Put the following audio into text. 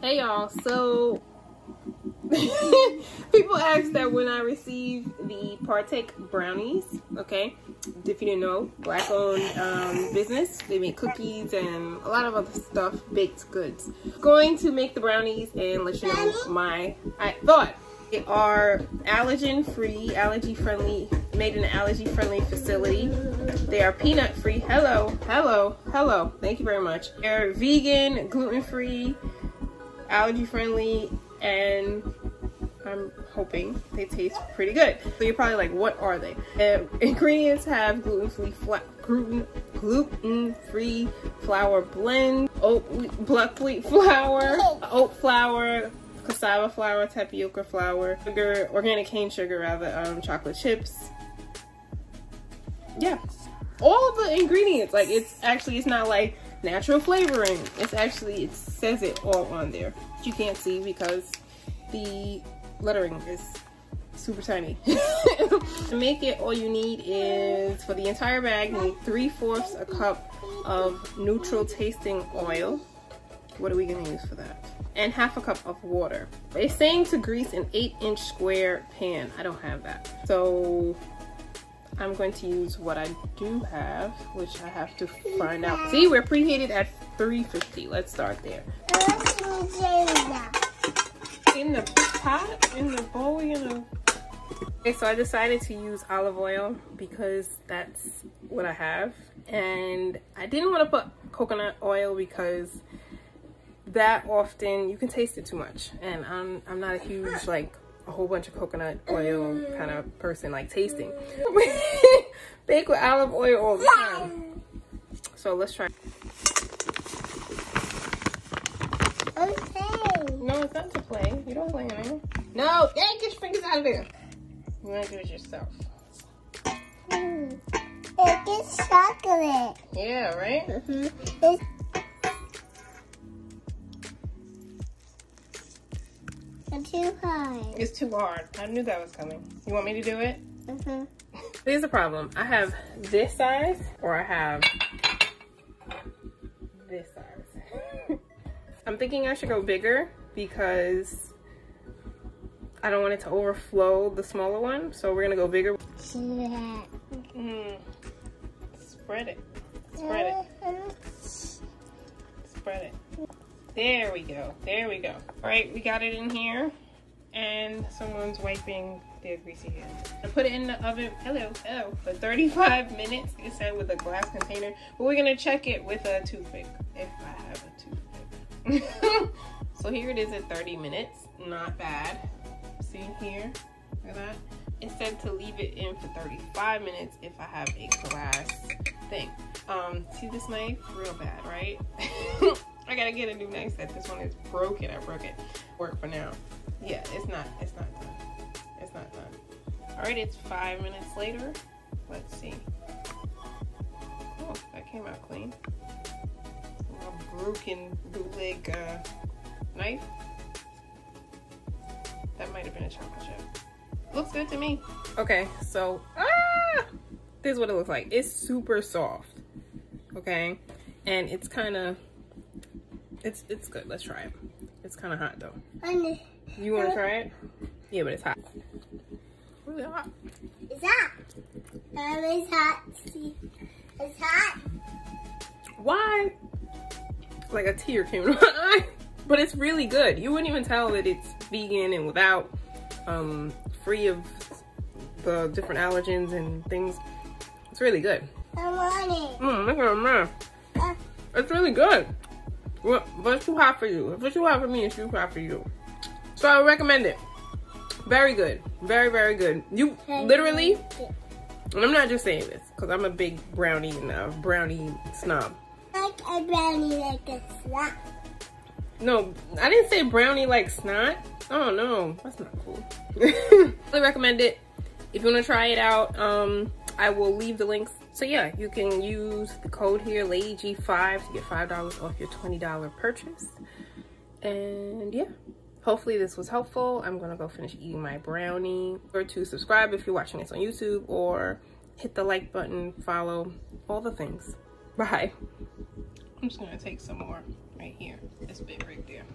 Hey y'all, so people ask that when I receive the Partake brownies, okay, if you didn't know, black owned business. They make cookies and a lot of other stuff, baked goods. Going to make the brownies and let you know my thought. They are allergen free, allergy friendly, made in an allergy friendly facility. They are peanut free. Hello. Thank you very much. They're vegan, gluten free, allergy friendly, and I'm hoping they taste pretty good. So you're probably like, what are they? Ingredients have gluten-free flour blend, buckwheat flour, oat flour, cassava flour, tapioca flour, sugar, organic cane sugar rather, chocolate chips. Yeah, all of the ingredients. Like it's not like natural flavoring. It's actually, it says it all on there. You can't see because the lettering is super tiny. To make it, all you need is, for the entire bag, you need 3/4 a cup of neutral tasting oil. What are we gonna use for that? And 1/2 cup of water. It's saying to grease an 8-inch square pan. I don't have that. So I'm going to use what I do have, which I have to find out. See, we're preheated at 350. Let's start there. In the pot, in the bowl, you know. Okay, so I decided to use olive oil because that's what I have. And I didn't want to put coconut oil because that often, you can taste it too much. And I'm not a huge, like, a whole bunch of coconut oil kind of person, like tasting. Bake with olive oil all the time. So let's try. Okay. No, it's not to play. You don't play anything. No, yeah, get your fingers out of there. You want to do it yourself. It's chocolate. Yeah, right? It's too hard. It's too hard. I knew that was coming. You want me to do it? Here's the problem. I have this size, or I have this size. I'm thinking I should go bigger because I don't want it to overflow the smaller one. So we're gonna go bigger. Spread it. Spread it. Spread it. There we go. There we go. All right, we got it in here, and someone's wiping their greasy hands. I put it in the oven. Hello, for 35 minutes. It said with a glass container, but we're gonna check it with a toothpick if I have a toothpick. So here it is at 30 minutes. Not bad. See here? Look at that. It said to leave it in for 35 minutes if I have a glass thing. See this knife? Real bad, right? I gotta get a new knife set. This one is broken. I broke it. Work for now. Yeah, it's not done. It's not done. All right, it's 5 minutes later. Let's see. Oh, that came out clean. A broken bootleg knife. That might have been a chocolate chip. Looks good to me. Okay, so this is what it looks like. It's super soft. Okay, and it's kind of. It's good. Let's try it. It's kind of hot though. You want to try it? Yeah, but it's hot. Really hot. It's hot. It's hot. It's hot. Why? Like a tear came in my eye. But it's really good. You wouldn't even tell that it's vegan and without, free of the different allergens and things. It's really good. I want it. Look at that. It's really good. But it's too hot for you. If it's too hot for me, it's too hot for you. So I would recommend it. Very good. Very, very good. You literally, and I'm not just saying this because I'm a big brownie and brownie snob. Like a brownie like a snot. No, I didn't say brownie like snot. Oh no, that's not cool. I recommend it. If you want to try it out, I will leave the links. So yeah, you can use the code here, LadyG5, to get $5 off your $20 purchase. And yeah, hopefully this was helpful. I'm gonna go finish eating my brownie. Or to subscribe if you're watching this on YouTube, or hit the like button, follow, all the things. Bye. I'm just gonna take some more right here, this bit right there.